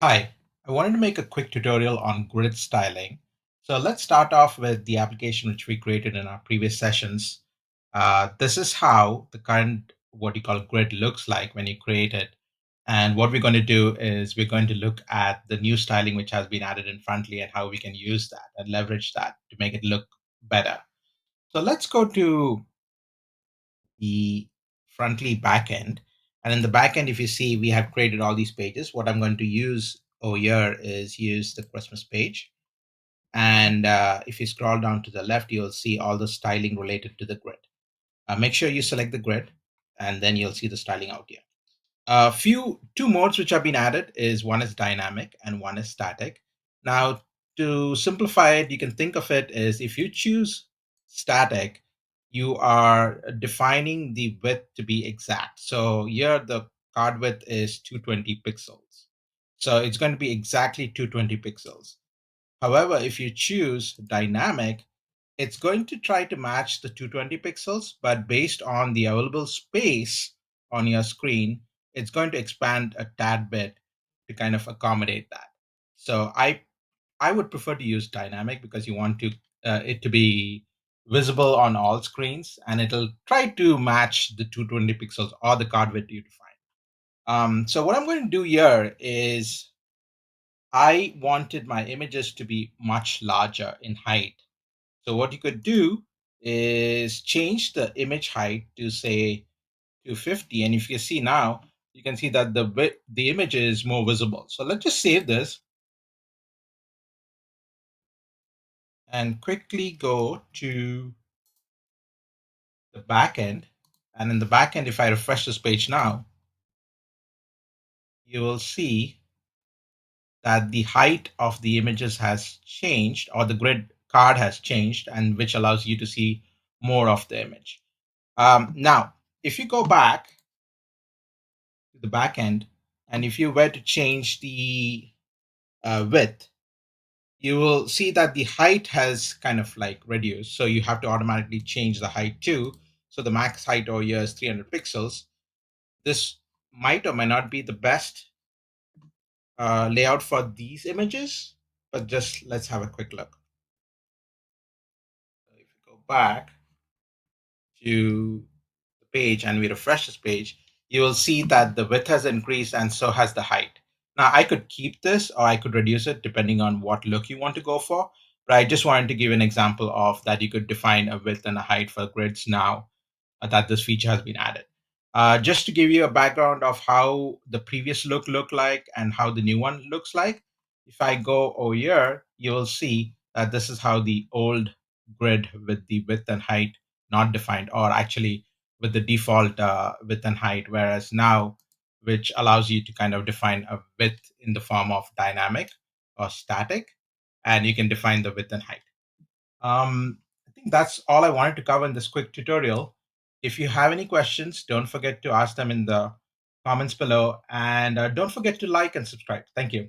Hi, I wanted to make a quick tutorial on grid styling. So let's start off with the application which we created in our previous sessions. This is how the current what you call grid looks like when you create it. And what we're going to do is we're going to look at the new styling which has been added in Frontly and how we can use that and leverage that to make it look better. So let's go to the Frontly backend. And in the backend, if you see, we have created all these pages. What I'm going to use over here is use the Christmas page. And if you scroll down to the left, you'll see all the styling related to the grid. Make sure you select the grid, and then you'll see the styling out here. Two modes which have been added is one is dynamic and one is static. Now, to simplify it, you can think of it as if you choose static, you are defining the width to be exact. So here the card width is 220 pixels. So it's going to be exactly 220 pixels. However, if you choose dynamic, it's going to try to match the 220 pixels, but based on the available space on your screen, it's going to expand a tad bit to kind of accommodate that. So I would prefer to use dynamic because you want to it to be visible on all screens, and it'll try to match the 220 pixels or the card width you define. So what I'm going to do here is I wanted my images to be much larger in height. So what you could do is change the image height to say 250. And if you see now, you can see that the image is more visible. So let's just save this and quickly go to the back end. And in the back end, if I refresh this page now, you will see that the height of the images has changed or the grid card has changed, and which allows you to see more of the image. Now, if you go back to the back end, and if you were to change the width, you will see that the height has kind of like reduced. So you have to automatically change the height too. So the max height over here is 300 pixels. This might or might not be the best layout for these images, but just let's have a quick look. So if you go back to the page and we refresh this page, you will see that the width has increased and so has the height. Now I could keep this or I could reduce it depending on what look you want to go for. But I just wanted to give an example of that you could define a width and a height for grids now that this feature has been added. Just to give you a background of how the previous look looked like and how the new one looks like, if I go over here, you will see that this is how the old grid with the width and height not defined, or actually with the default width and height, whereas now, which allows you to kind of define a width in the form of dynamic or static, and you can define the width and height. I think that's all I wanted to cover in this quick tutorial. If you have any questions, don't forget to ask them in the comments below, and don't forget to like and subscribe. Thank you.